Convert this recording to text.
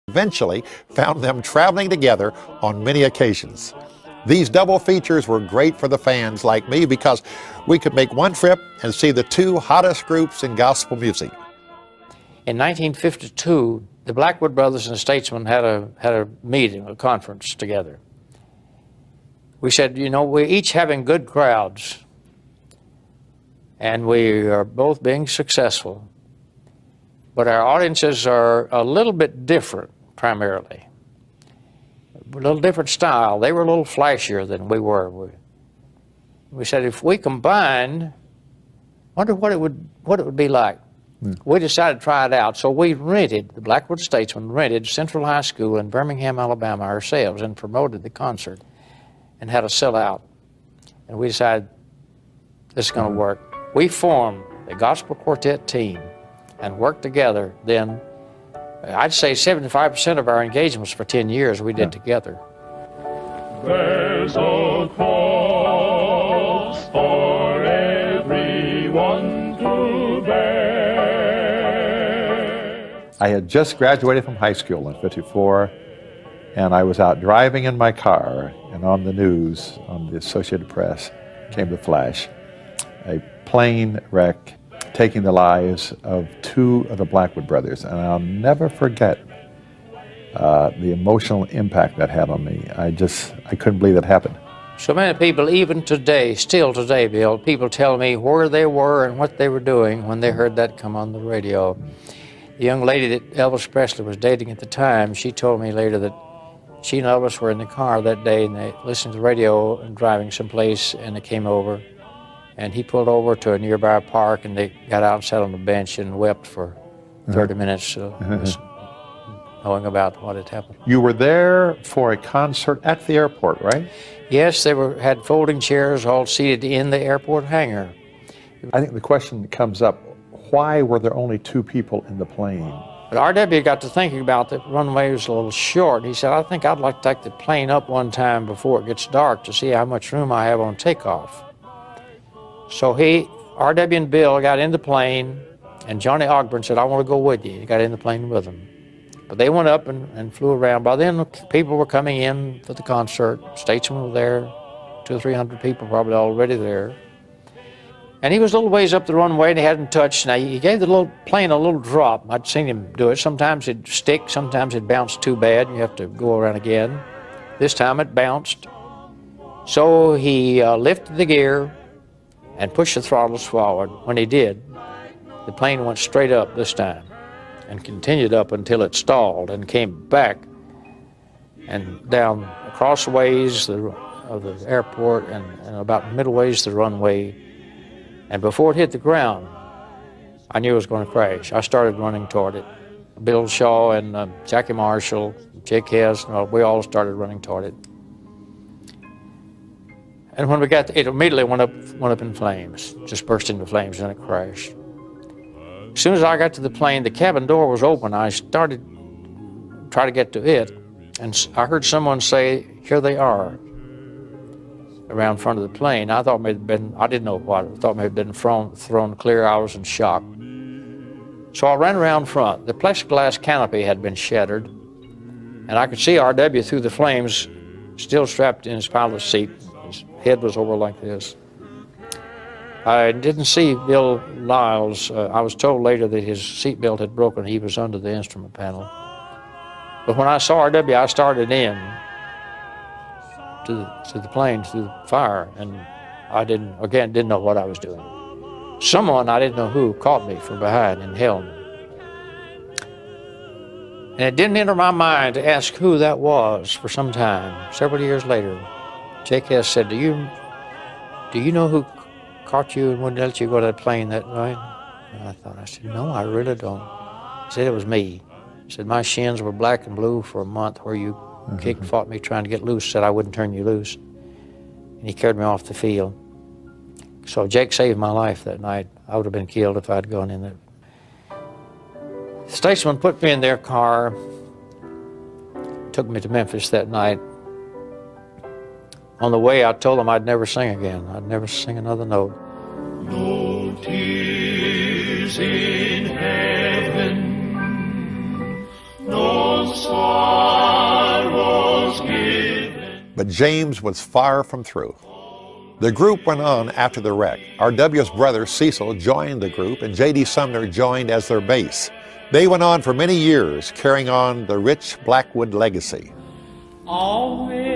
Eventually found them traveling together on many occasions. These double features were great for the fans like me because we could make one trip and see the two hottest groups in gospel music. In 1952, the Blackwood brothers and the Statesmen had a meeting, a conference together. We said, you know, we're each having good crowds, and we are both being successful, but our audiences are a little bit different, primarily. A little different style. They were a little flashier than we were. We said, if we combined, wonder what it would be like. We decided to try it out, so we rented, the Blackwood Statesmen rented Central High School in Birmingham, Alabama ourselves and promoted the concert and had a sellout. And we decided this is going to work. We formed a gospel quartet team and worked together. Then I'd say 75% of our engagements for 10 years we did together. There's a cross for everyone to bear. I had just graduated from high school in '54, and I was out driving in my car, and on the news, on the Associated Press, came the flash. A plane wreck taking the lives of two of the Blackwood brothers, and I'll never forget the emotional impact that had on me. I couldn't believe it happened. So many people, even today, still today, Bill, people tell me where they were and what they were doing when they heard that come on the radio. The young lady that Elvis Presley was dating at the time, she told me later that she and Elvis were in the car that day and they listened to the radio and driving someplace, and they came over. And he pulled over to a nearby park, and they got out and sat on the bench and wept for 30 minutes, knowing about what had happened. You were there for a concert at the airport, right? Yes, they had folding chairs all seated in the airport hangar. I think the question comes up, why were there only two people in the plane? But R.W. got to thinking about the runway was a little short. He said, I think I'd like to take the plane up one time before it gets dark to see how much room I have on takeoff. So R.W. and Bill got in the plane, and Johnny Ogburn said, I want to go with you. He got in the plane with them. But they went up and flew around. By then, people were coming in for the concert. Statesmen were there, 200 or 300 people probably already there. And he was a little ways up the runway, and he hadn't touched. Now, he gave the little plane a little drop. I'd seen him do it. Sometimes it'd stick, sometimes it'd bounce too bad, and you have to go around again. This time it bounced. So he lifted the gear and pushed the throttles forward. When he did, the plane went straight up this time and continued up until it stalled and came back and down across the ways of the airport and about middle ways to the runway. And before it hit the ground, I knew it was going to crash. I started running toward it. Bill Shaw and Jackie Marshall, Jake Hess, we all started running toward it. And when we got it, immediately went up in flames, just burst into flames, and it crashed. As soon as I got to the plane, the cabin door was open. I started trying to get to it, and I heard someone say, here they are, around front of the plane. I thought maybe been, I didn't know what, I thought maybe been thrown clear. I was in shock. So I ran around front. The plexiglass canopy had been shattered, and I could see R.W. through the flames, still strapped in his pilot's seat. His head was over like this. I didn't see Bill Lyles. I was told later that his seatbelt had broken. He was under the instrument panel. But when I saw R.W., I started in to the plane through the fire, and I didn't know what I was doing. Someone, I didn't know who, caught me from behind and held me. And it didn't enter my mind to ask who that was for some time. Several years later, Jake Hess said, do you know who caught you and wouldn't let you go to that plane that night? And I said, no, I really don't. He said, it was me. He said, my shins were black and blue for a month where you kicked, fought me trying to get loose, said I wouldn't turn you loose. And he carried me off the field. So Jake saved my life that night. I would have been killed if I'd gone in there. The statesman put me in their car, took me to Memphis that night. On the way, I told them I'd never sing again. I'd never sing another note. No tears in heaven, no sorrows given. But James was far from through. The group went on after the wreck. R.W.'s brother Cecil joined the group, and J.D. Sumner joined as their bass. They went on for many years, carrying on the rich Blackwood legacy. Always